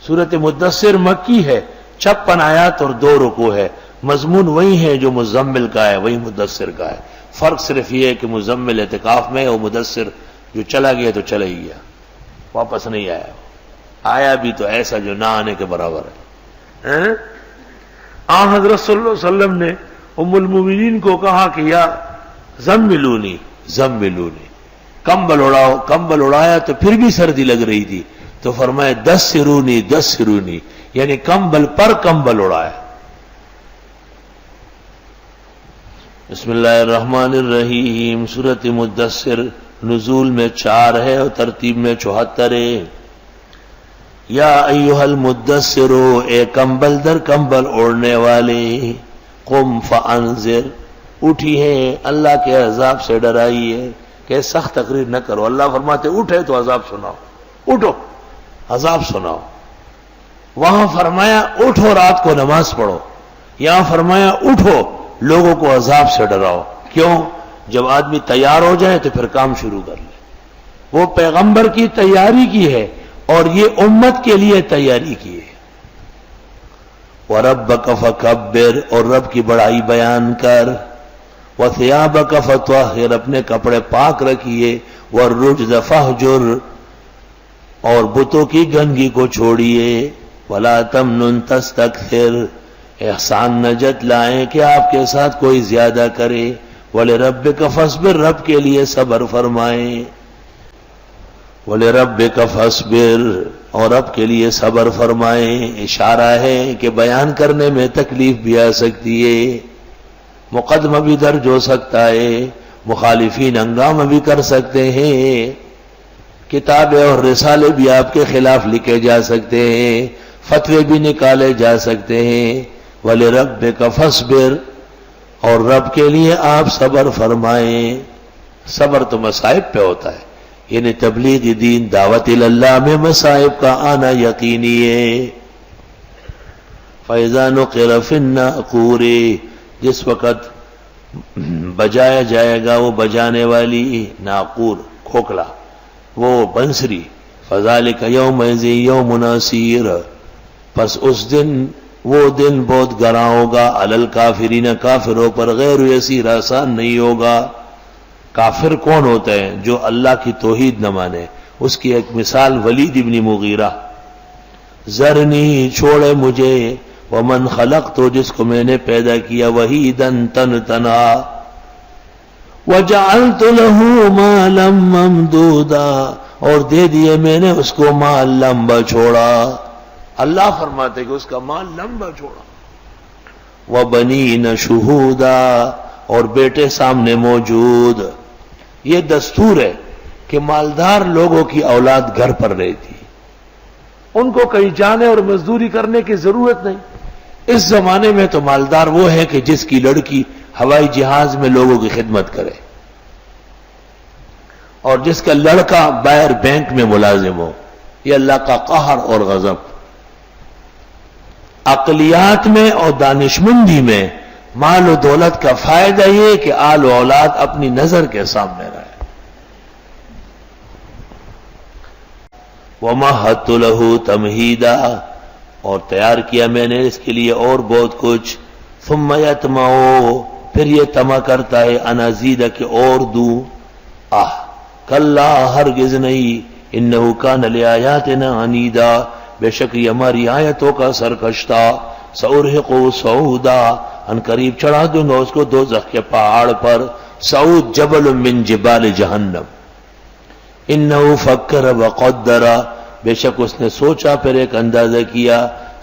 سورت مدثر مکی ہے، 56 آیات اور 2 رکوع ہے، مضمون وہی ہے جو مزمل کا ہے، وہی مدثر کا ہے، فرق صرف یہ ہے کہ مزمل اعتکاف میں اور مدثر جو چلا گیا تو چلا ہی گیا، واپس نہیں آیا، آیا بھی تو ایسا جو نہ آنے کے برابر ہے۔ حضرت صلی اللہ علیہ وسلم نے ام المومنین کو کہا کہ یا زملونی زملونی، کمبل اڑاؤ، کمبل اڑایا تو پھر بھی سردی لگ رہی تھی تو فرمایا دثرونی دثرونی، یعنی کمبل پر کمبل اڑایا۔ بسم اللہ الرحمن الرحیم۔ سورۃ مدثر نزول میں 4 ہے اور ترتیب میں 74 ہے۔ یا ایھا المدثر، اے کمبل در کمبل اوڑھنے والے، قم فانذر، اٹھی ہے اللہ کے عذاب سے ڈرائیے کہ سخت تقریر نہ کرو۔ اللہ فرماتے اٹھے تو عذاب سناؤ، اٹھو عذاب سناؤ۔ وہاں فرمایا اٹھو رات کو نماز پڑھو، یہاں فرمایا اٹھو لوگوں کو عذاب سے ڈراؤ۔ کیوں؟ جب آدمی تیار ہو جائے تو پھر کام شروع کر لے۔ وہ پیغمبر کی تیاری کی ہے اور یہ امت کے لیے تیاری کی ہے۔ وَرَبَّكَ فَكَبِّرْ، اور رب کی بڑائی بیان کر۔ وَثِيَابَكَ فَطَهِّرْ، اپنے کپڑے پاک رکھیے۔ وَالرُّجْزَ فَاهْجُرْ، اور بتوں کی گندگی کو چھوڑیے۔ وَلَا تَمْنُنْ تَسْتَكْثِرْ، احسان نہ جتلائیں کہ آپ کے ساتھ کوئی زیادہ کرے۔ وَلِرَبِّكَ فَاصْبِرْ، رب کے لیے صبر فرمائیں۔ وَلِرَبِّكَ فَاصْبِرْ، اور رب کے لیے صبر فرمائیں۔ اشارہ ہے کہ بیان کرنے میں تکلیف بھی آ سکتی ہے، مقدمہ بھی درج ہو سکتا ہے، مخالفین ہنگامہ بھی کر سکتے ہیں، کتابیں اور رسالے بھی آپ کے خلاف لکھے جا سکتے ہیں، فتوے بھی نکالے جا سکتے ہیں۔ وَلِرَبِّكَ فَاصْبِرْ، اور رب کے لیے آپ صبر فرمائیں۔ صبر تو مصائب پہ ہوتا ہے، یعنی تبلیغ دین دعوت اللہ میں مصائب کا آنا یقینی ہے۔ فَإِذَا نُقِرَ فِي النَّاقُورِ، جس وقت بجایا جائے گا وہ بجانے والی ناقور، کھوکھلا، وہ بنسری۔ فَذَلِكَ يَوْمَئِذٍ يَوْمٌ عَسِيرٌ، پس اس دن، وہ دن بہت گراں ہوگا، علی الکافرین، کافروں پر، غیر یسیر، آسان نہیں ہوگا۔ کافر کون ہوتا ہے؟ جو اللہ کی توحید نہ مانے۔ اس کی ایک مثال ولید ابن مغیرہ، ذرنی، چھوڑے مجھے، ومن خلقت، جس کو میں نے پیدا کیا، وحیدا، تنہا، وجعلت له مالا ممدودا، اور دے دیے میں نے اس کو مال لمبا چھوڑا۔ اللہ فرماتے کہ اس کا مال لمبا چھوڑا۔ وبنین شہودا، اور بیٹے سامنے موجود۔ یہ دستور ہے کہ مالدار لوگوں کی اولاد گھر پر رہتی، ان کو کہیں جانے اور مزدوری کرنے کی ضرورت نہیں۔ اس زمانے میں تو مالدار وہ ہے کہ جس کی لڑکی ہوائی جہاز میں لوگوں کی خدمت کرے، اور جس کا لڑکا باہر بینک میں ملازم ہو۔ یہ اللہ کا قہر اور غضب۔ عقلیات میں اور دانشمندی میں مال و دولت کا فائدہ یہ کہ آل و اولاد اپنی نظر کے سامنے رہے۔ وَمَهَّدتُّ لَهُ تَمْهِيدًا، اور تیار کیا میں نے اس کے لیے اور بہت کچھ۔ ثُمَّ يَطْمَعُ، پھر یہ طمع کرتا ہے، أَنْ أَزِيدَ، کہ اور دوں۔ کلا، ہرگز نہیں، إِنَّهُ كَانَ لِآيَاتِنَا عَنِيدًا، بے شک یہ ہماری آیتوں کا سرکشتہ۔ سأرهقه صعودا، ان قریب چڑھا دوں گا اس کو دوزخ کے پہاڑ پر۔ صعود جبل من جبال جہنم۔ انه فکر وقدر، بے شک اس نے سوچا پھر ایک اندازہ کیا۔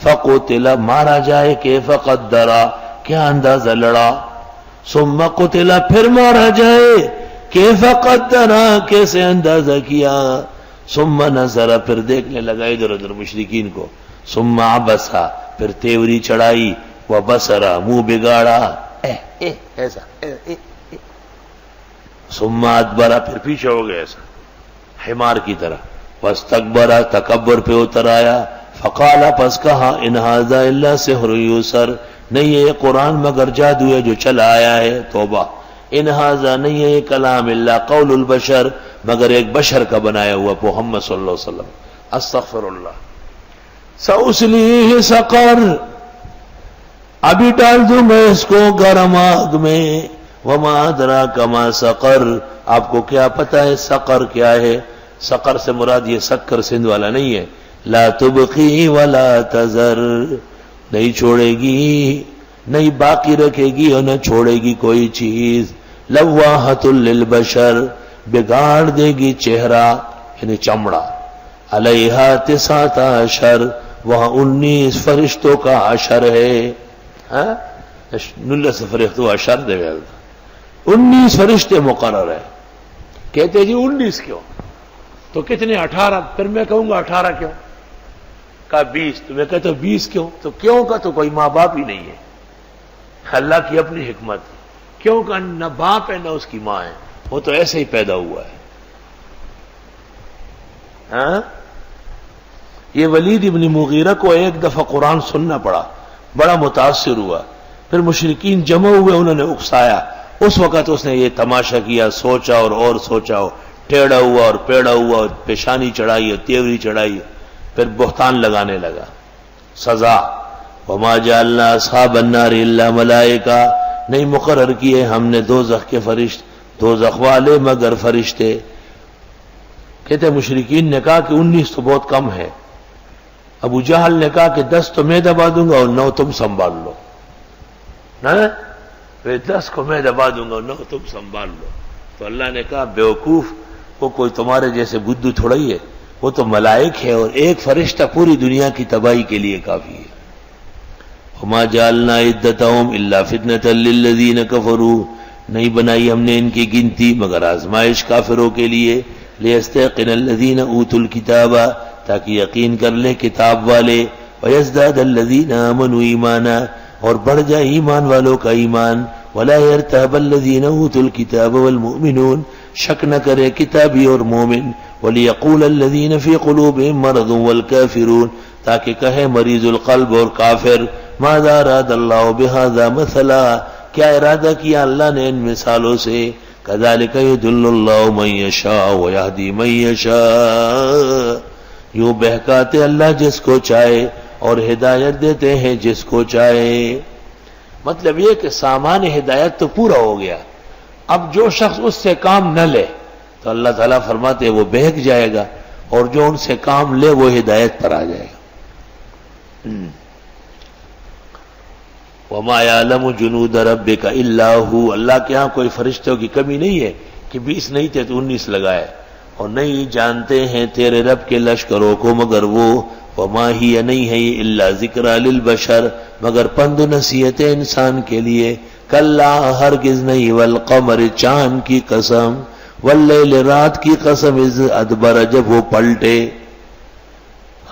فقتل، مارا جائے، کیف قدر، کیا اندازہ لڑا۔ ثم قتل، پھر مارا جائے، کیف قدر، کیسے اندازہ کیا۔ ثم نظر، پھر دیکھنے لگا ادھر ادھر مشرکین کو۔ ثم عبس، پھر تیوری چڑھائی، وبصر، منہ بگاڑا، ایسا۔ ثم ادبر، پھر پیچھے ہو گیا ایسا حمار کی طرح۔ واستکبر، تکبر پہ اتر آیا۔ فقال، پس کہا، ان ھذا الا سحر یوسر، نہیں ہے یہ قرآن مگر جادو ہے جو چلا آیا ہے۔ توبہ، ان ھذا، نہیں ہے یہ کلام اللہ، قول البشر، مگر ایک بشر کا بنایا ہوا، محمد صلی اللہ علیہ وسلم۔ استغفر اللہ۔ سأصلیہ سقر، ابھی ڈال دوں میں اس کو گرم آگ میں، وما ادراک ما سقر، آپ کو کیا پتا ہے سقر کیا ہے؟ سقر سے مراد یہ سکر سندھ والا نہیں ہے، لا تبقی ولا تذر، نہیں چھوڑے گی، نہیں باقی رکھے گی اور نہ چھوڑے گی کوئی چیز، لواحۃ للبشر، بگاڑ دے گی چہرہ یعنی چمڑا، علیہا 19، وہاں 19 فرشتوں کا عشر ہے، نلہ سے فرشتوں عشر دے گا، 19 فرشتے مقرر ہیں۔ کہتے جی 19 کیوں؟ تو کتنے؟ 18، پھر میں کہوں گا 18 کیوں؟ کہا 20، تو میں کہتا ہوں 20 کیوں؟ تو کیوں کا تو کوئی ماں باپ ہی نہیں ہے، اللہ کی اپنی حکمت، کیوں کا نہ باپ ہے نہ اس کی ماں ہے، وہ تو ایسے ہی پیدا ہوا ہے۔ یہ ولید ابن مغیرہ کو ایک دفعہ قرآن سننا پڑا، بڑا متاثر ہوا، پھر مشرکین جمع ہوئے، انہوں نے اکسایا، اس وقت اس نے یہ تماشا کیا، سوچا اور سوچا، ٹیڑھا ہوا اور پیڑا ہوا، اور پیشانی چڑھائی اور تیوری چڑھائی، پھر بہتان لگانے لگا۔ سزا، وما جعلنا اصحاب النار الا ملائکہ، نہیں مقرر کیے ہم نے دوزخ کے فرشتے، دوزخ والے مگر فرشتے۔ کہتے مشرکین نے کہا کہ 19 تو بہت کم ہے، ابو جہل نے کہا کہ 10 تو میں دبا دوں گا اور 9 تم سنبھال لو، 10 کو میں دبا دوں گا اور 9 تم سنبھال لو۔ تو اللہ نے کہا بیوقوف، وہ کوئی تمہارے جیسے بدھو تھوڑا ہی ہے، وہ تو ملائک ہے، اور ایک فرشتہ پوری دنیا کی تباہی کے لیے کافی ہے۔ وما جعلنا عدتهم الا فتنة للذین کفروا، نہیں بنائی ہم نے ان کی گنتی مگر آزمائش کافروں کے لیے، لیستيقن الذین اوتوا الکتاب، تاکہ یقین کر لیں کتاب والے، ویزداد الذین آمنوا ایمانا، اور بڑھ جائے ایمان والوں کا ایمان، ولا يرتاب الذین اوتوا الکتاب والمؤمنون، شک نہ کرے کتابی اور مومن، ولیقول الذین فی قلوبہم مرض والکافرون، تاکہ کہے مریض القلب اور کافر، ماذا اراد اللہ بہذا مثلا، کیا ارادہ کیا اللہ نے ان مثالوں سے، کذالک یضل اللہ من یشاء ویہدی من یشاء، یوں بہکاتے اللہ جس کو چاہے اور ہدایت دیتے ہیں جس کو چاہے۔ مطلب یہ کہ سامان ہدایت تو پورا ہو گیا، اب جو شخص اس سے کام نہ لے تو اللہ تعالیٰ فرماتے وہ بہک جائے گا، اور جو ان سے کام لے وہ ہدایت پر آ جائے گا۔ وَمَا يَعْلَمُ جُنُودَ رَبِّكَ إِلَّا هُوَ، اللہ کے ہاں کوئی فرشتوں کی کمی نہیں ہے کہ 20 نہیں تھے تو 19 لگائے، اور نہیں جانتے ہیں تیرے رب کے لشکروں کو مگر وہ، وَمَا هِيَ نہیں ہے یہ إِلَّا ذِكْرَى لِلْبَشَرِ، مگر پند و نصیحت انسان کے لیے، کلا ہرگز نہیں، والقمر چاند کی قسم، واللیل رات کی قسم، اذ ادبر جب وہ پلٹے،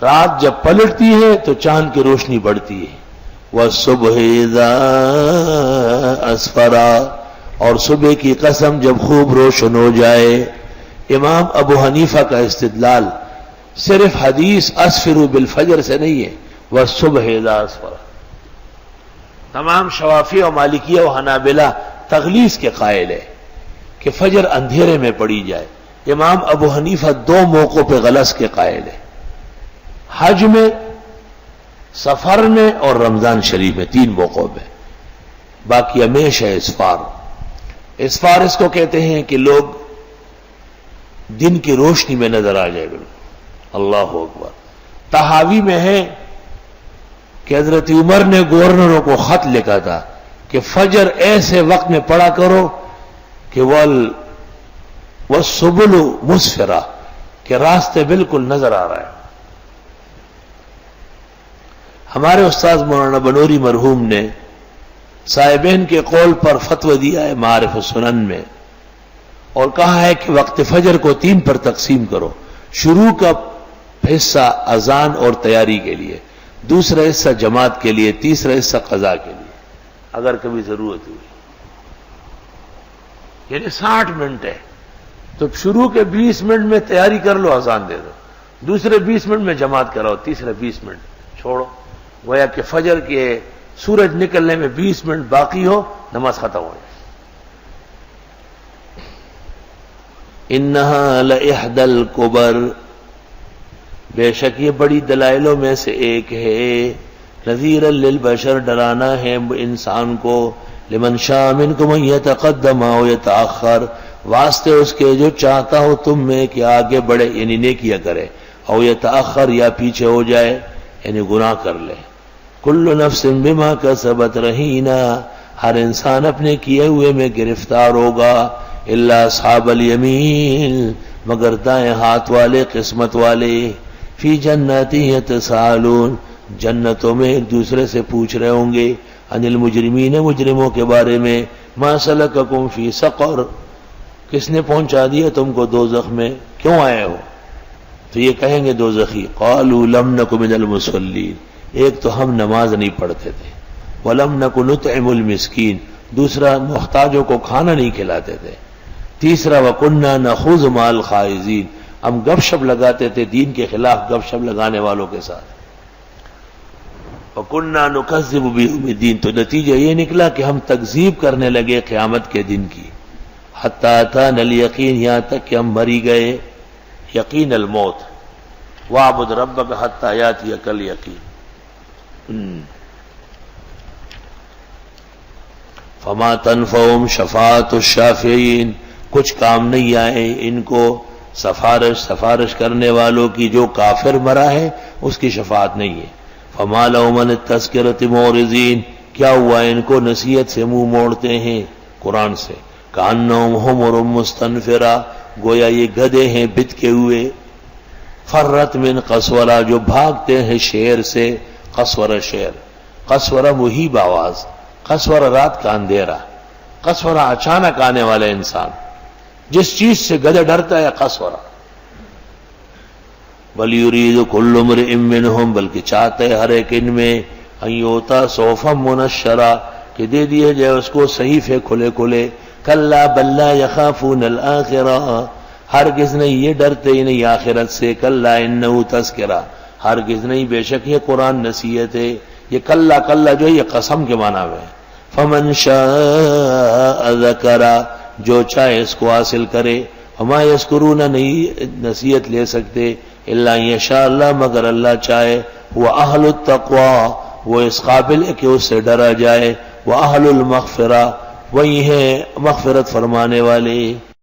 رات جب پلٹتی ہے تو چاند کی روشنی بڑھتی ہے، والصبح اذا اسفرا، اور صبح کی قسم جب خوب روشن ہو جائے۔ امام ابو حنیفہ کا استدلال صرف حدیث اسفروا بالفجر سے نہیں ہے، والصبح اذا اسفرا۔ تمام شوافی و مالکیہ و حنابلہ تغلیظ کے قائل ہے کہ فجر اندھیرے میں پڑی جائے۔ امام ابو حنیفہ 2 موقعوں پہ غلس کے قائل ہے، حج میں، سفر میں اور رمضان شریف میں، 3 موقعوں پہ، باقی ہمیشہ اسفار۔ اسفار اس کو کہتے ہیں کہ لوگ دن کی روشنی میں نظر آ جائے۔ اللہ اکبر۔ تحاوی میں ہے کہ حضرت عمر نے گورنروں کو خط لکھا تھا کہ فجر ایسے وقت میں پڑھا کرو کہ والسبل مسفرہ، کہ راستے بالکل نظر آ رہا ہے۔ ہمارے استاذ مولانا بنوری مرحوم نے صاحبین کے قول پر فتوی دیا ہے معارف السنن میں، اور کہا ہے کہ وقت فجر کو 3 پر تقسیم کرو، شروع کا حصہ اذان اور تیاری کے لیے، دوسرا حصہ جماعت کے لیے، تیسرا حصہ قضا کے لیے اگر کبھی ضرورت ہوئی، یعنی 60 منٹ ہے تو شروع کے 20 منٹ میں تیاری کر لو، اذان دے دو، دوسرے 20 منٹ میں جماعت کراؤ، تیسرے 20 منٹ چھوڑو، گویا کہ فجر کے سورج نکلنے میں 20 منٹ باقی ہو، نماز ختم ہو جائے۔ انہا لإحدى الکبر، بے شک یہ بڑی دلائلوں میں سے ایک ہے، نذیرا للبشر، ڈرانا ہے انسان کو، لمن شاء منکم ان یتقدم او یتأخر، واسطے اس کے جو چاہتا ہو تم میں کہ آگے بڑھے یعنی نیکیاں کرے، او یتأخر یا پیچھے ہو جائے یعنی گناہ کر لے۔ کل نفس بما کسبت رہینا، ہر انسان اپنے کیے ہوئے میں گرفتار ہوگا، الا اصحاب الیمین، مگر دائیں ہاتھ والے، قسمت والے، فی جنات یتساءلون، جنتوں میں ایک دوسرے سے پوچھ رہے ہوں گے، عن المجرمین، مجرموں کے بارے میں، ما سلککم فی سقر، کس نے پہنچا دیا تم کو دوزخ میں، کیوں آئے ہو؟ تو یہ کہیں گے دوزخی، قالوا لم نک من المصلین، ایک تو ہم نماز نہیں پڑھتے تھے، وَلَمْ نَكُ نُطْعِمُ الْمِسْكِينَ، دوسرا محتاجوں کو کھانا نہیں کھلاتے تھے، تیسرا وَكُنَّا نَخُوضُ مَعَ الْخَائِضِينَ، ہم گپ شپ لگاتے تھے دین کے خلاف گپ شپ لگانے والوں کے ساتھ، وَكُنَّا نُكَذِّبُ بِيَوْمِ الدِّينِ، تو نتیجہ یہ نکلا کہ ہم تکذیب کرنے لگے قیامت کے دن کی، حَتَّى أَتَانَا الْيَقِينَ، یہاں تک کہ ہم مری گئے، یقین الموت، وَاعْبُدْ رَبَّكَ حَتَّى يَأْتِيَكَ الْيَقِينُ۔ فما تنفعهم شفاعت الشافعین، کچھ کام نہیں آئے ان کو سفارش کرنے والوں کی، جو کافر مرا ہے اس کی شفاعت نہیں ہے۔ فما لهم عن التذکرۃ معرضین، کیا ہوا ان کو نصیحت سے منہ موڑتے ہیں قرآن سے، کأنہم حمر مستنفرہ، گویا یہ گدھے ہیں بتکے ہوئے، فرت من قسورہ، جو بھاگتے ہیں شیر سے، قسورہ شیر، قسورہ مہیب آواز، قسورہ رات کا اندھیرا، قسورہ اچانک آنے والا انسان، جس چیز سے گدھا ڈرتا ہے قسورہ۔ بل یرید کل امرئ منہم، بلکہ چاہتے ہر ایک ان میں، ان یؤتی صحفا منشرہ، کہ دے دیے جائے اس کو صحیفے کھلے کھلے، کلا بل لا یخافون الآخرہ، ہرگز نہیں یہ ڈرتے ہی نہیں آخرت سے، کلا انہ تذکرہ، ہرگز نہیں بے شک یہ قرآن نصیحت ہے، یہ کلا کلا جو ہے یہ قسم کے معنی میں ہے۔ فمن شاء ذکرہ، جو چاہے اس کو حاصل کرے، وما یذکرون، نہیں نصیحت لے سکتے، الا یشاء اللہ، مگر اللہ چاہے، وہ اہل التقوی، وہ اس قابل ہے کہ اس سے ڈرا جائے، وہ اہل المغفرہ، وہی ہے مغفرت فرمانے والے۔